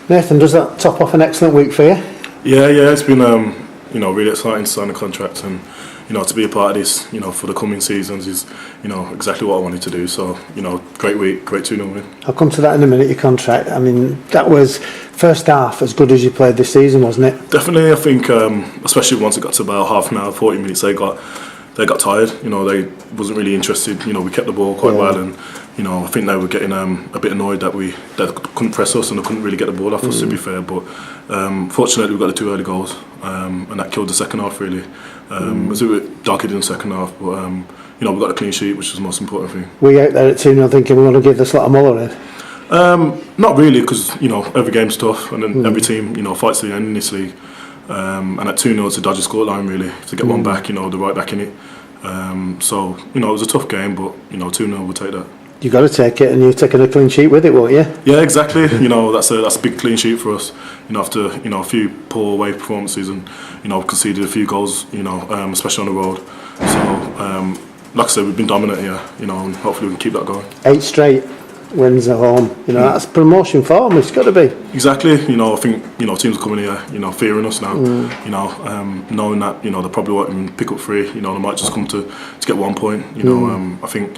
Nathan, does that top off an excellent week for you? Yeah, it's been really exciting to sign a contract and to be a part of this for the coming seasons is exactly what I wanted to do. So great week, great 2-0 win. I'll come to that in a minute. Your contract. I mean, that was first half as good as you played this season, wasn't it? Definitely, I think especially once it got to about half an hour, 40 minutes, they got tired. They wasn't really interested. We kept the ball quite well, and I think they were getting a bit annoyed that they couldn't press us and they couldn't really get the ball off us. To be fair, but fortunately we got the 2 early goals, and that killed the second half really. It was a bit darker in the second half, but we got a clean sheet, which was the most important thing. Were you out there at 2-0 thinking we want to give this lot a Muller in? Not really, because every game's tough, and then every team fights to the end in this league. And at 2-0 it's a dodgy scoreline really. If they get one back, they're right back in it. So it was a tough game, but 2-0 we'll take that. You got to take it, and you're taking a clean sheet with it, won't you? Yeah, exactly. That's a big clean sheet for us. After a few poor away performances, and conceded a few goals. Especially on the road. So like I said, we've been dominant here. And hopefully we can keep that going. 8 straight wins at home. That's promotion form. It's got to be. Exactly. I think teams are coming here. Fearing us now. Knowing that they probably won't pick up 3. They might just come to get 1 point. I think.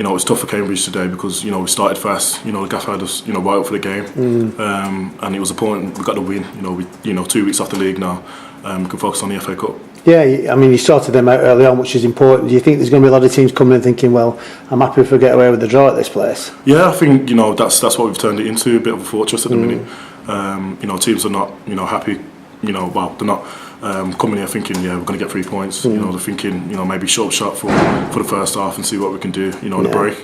It's tough for Cambridge today because we started fast. The Gaff had us right up for the game, and it was important we got the win. We 2 weeks off the league now. We can focus on the FA Cup. Yeah, I mean you sorted them out early on, which is important. Do you think there's going to be a lot of teams coming in thinking, well, I'm happy if we get away with the draw at this place? Yeah, I think that's what we've turned it into, a bit of a fortress at the minute. Teams are not happy. They're not. Coming here thinking, we're going to get 3 points. They're thinking, maybe short shot for the first half and see what we can do, in the break.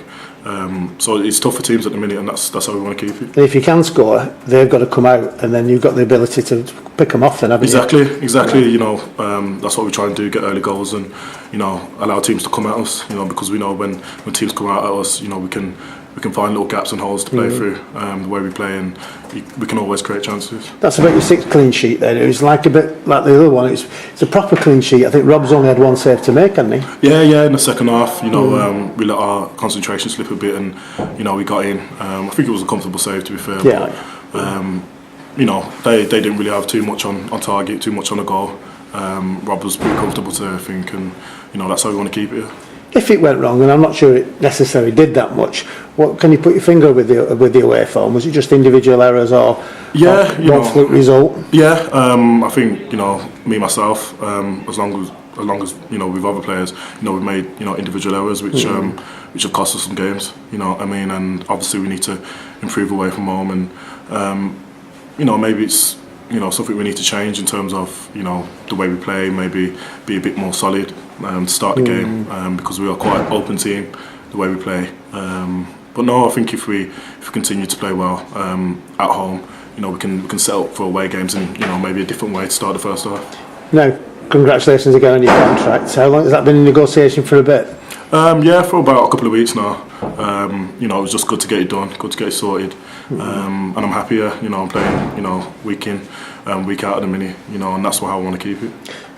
So it's tough for teams at the minute, and that's how we want to keep it. And if you can score, they've got to come out, and then you've got the ability to pick them off. Then, haven't you? Exactly. Yeah. That's what we try and do: get early goals and allow teams to come at us. Because we know when teams come out at us, we can find little gaps and holes to play through the way we play, and we can always create chances. That's about your 6th clean sheet then. It was like a bit like the other one. It's a proper clean sheet. I think Rob's only had 1 save to make, hasn't he? Yeah. In the second half, we let our concentration slip a bit, and we got in. I think it was a comfortable save, to be fair. Yeah. But, they didn't really have too much on target, too much on the goal. Rob was pretty comfortable today, I think, and that's how we want to keep it. If it went wrong, and I'm not sure it necessarily did that much, what can you put your finger with the away form? Was it just individual errors or one fluke result? Yeah, I think me myself, as long as with other players, we've made individual errors which have cost us some games. And obviously we need to improve away from home, and maybe it's something we need to change in terms of the way we play, maybe be a bit more solid to start the game, because we are quite an open team the way we play. But no, I think if we continue to play well at home, we can set up for away games in maybe a different way to start the first half. No, congratulations again on your contract. How long has that been in negotiation for a bit? For about a couple of weeks now. It was just good to get it done, good to get it sorted, and I'm happier. I'm playing week in, week out at the minute, and that's how I want to keep it.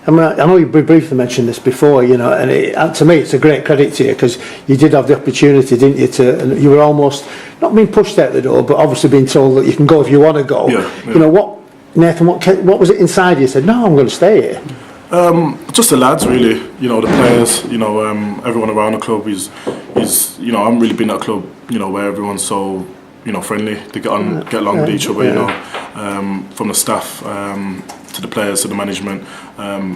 I know you briefly mentioned this before, and to me it's a great credit to you because you did have the opportunity, didn't you? And you were almost not being pushed out the door, but obviously being told that you can go if you want to go. Yeah. Nathan? What was it inside you? Said, no, I'm going to stay here. Just the lads, really. The players. Everyone around the club is. I haven't really been at a club, where everyone's so, friendly. They get along with each other. From the staff to the players to the management,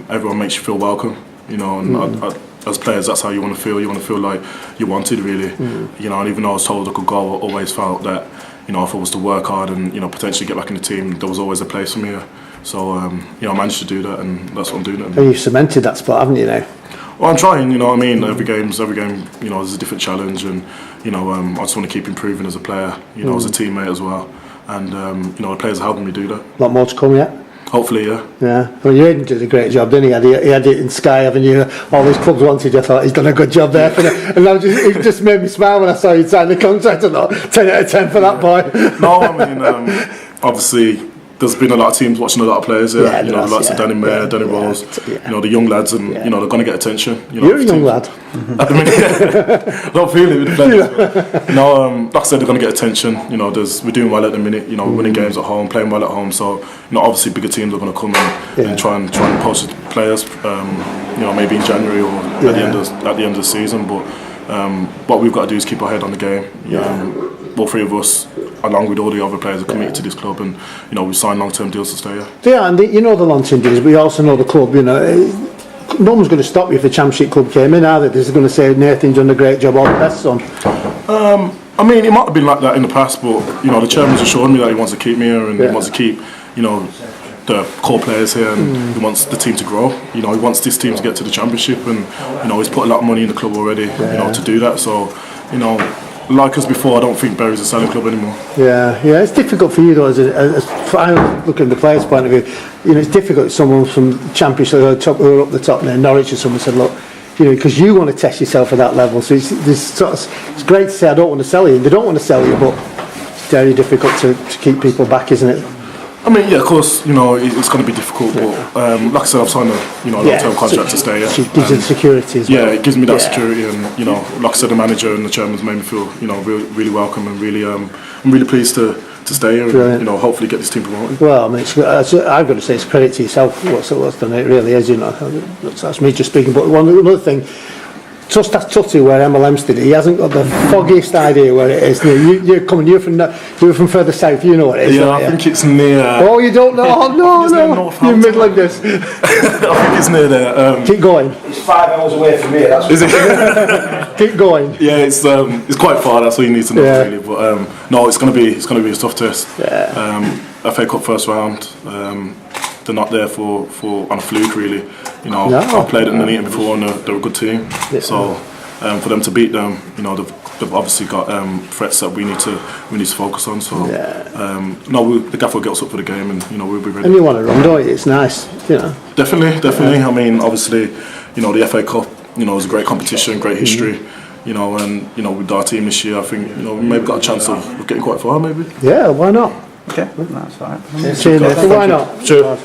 everyone makes you feel welcome. And as players, that's how you want to feel. You want to feel like you're wanted, really. And even though I was told I could go, I always felt that, if I was to work hard and potentially get back in the team, there was always a place for me here. So I managed to do that, and that's what I'm doing. And you've cemented that spot, haven't you now? Well, I'm trying. Every game, there's a different challenge, and I just want to keep improving as a player. As a teammate as well, and the players are helping me do that. A lot more to come yet? Hopefully, yeah. Yeah. Well, you did a great job, didn't he? He had it in Sky, haven't you? All these clubs wanted you. I thought he's done a good job there. And it just made me smile when I saw you sign the contract. I thought 10 out of 10 for that boy. No, obviously, there's been a lot of teams watching a lot of players here. Yeah, You know, the likes of Danny Mayer, Danny Rose. You know, the young lads, and you know, they're going to get attention. You know, You're a young lad. At the minute, I don't feel it with the players. No, like I said, they're going to get attention. You know, we're doing well at the minute. You know, we're winning games at home, playing well at home. So, you know, obviously bigger teams are going to come and try and poach the players. You know, maybe in January or at the end of the season. But what we've got to do is keep our head on the game. All three of us, along with all the other players, are committed to this club, and you know, we signed long-term deals to stay here. Yeah, and you know the long-term deals, but you also know the club. You know, no one's going to stop you if the Championship club came in, are they? They're going to say Nathan's done a great job, all the best, son. I mean, it might have been like that in the past, but you know, the chairman's assured me that he wants to keep me here, and he wants to keep, you know, the core players here, and he wants the team to grow. You know, he wants this team to get to the Championship, and you know, he's put a lot of money in the club already, you know, to do that. So, you know, like us before, I don't think Bury's a selling club anymore. Yeah, it's difficult for you though, as I look at the players' point of view. You know, it's difficult. Someone from Championship who are up the top there, Norwich, or someone said, look, you know, because you want to test yourself at that level. So it's great to say I don't want to sell you. They don't want to sell you, but it's very difficult to keep people back, isn't it? I mean, yeah, of course, you know, it's going to be difficult, but like I said, I've signed a long-term contract to stay here. It gives you the security as well. Yeah, it gives me that security, and you know, like I said, the manager and the chairman's made me feel, you know, really welcome, and really, I'm really pleased to stay here, and you know, hopefully get this team promoted. Well, I mean, I've got to say, it's credit to yourself what's done. It really is, you know. That's me just speaking. But another thing. Trust that Tutty where Emil Hempstead, he hasn't got the foggiest idea where it is. You're from further south, you know what it is. Yeah, I think it's near. Oh, you don't know? Oh, no. You're Midlanders. I think it's near there. Keep going. It's 5 hours away from here. That's Is it? Keep going. Yeah, it's quite far. That's all you need to know, really. But no, it's gonna be a tough test. FA Cup first round. They're not there for on a fluke, really. You know, I've played in the Nuneaton before, and they're a good team. Yeah. So for them to beat them, you know, they've obviously got threats that we need to focus on. So the gaffer will get us up for the game, and you know, we'll be ready. And you want to run, don't you? It's nice, you know. Definitely. I mean, obviously, you know, the FA Cup, you know, is a great competition, great history. You know, and you know, with our team this year, I think, you know, we maybe got a chance of getting quite far, maybe. Yeah, why not? okay. That's fine. Why not? Sure.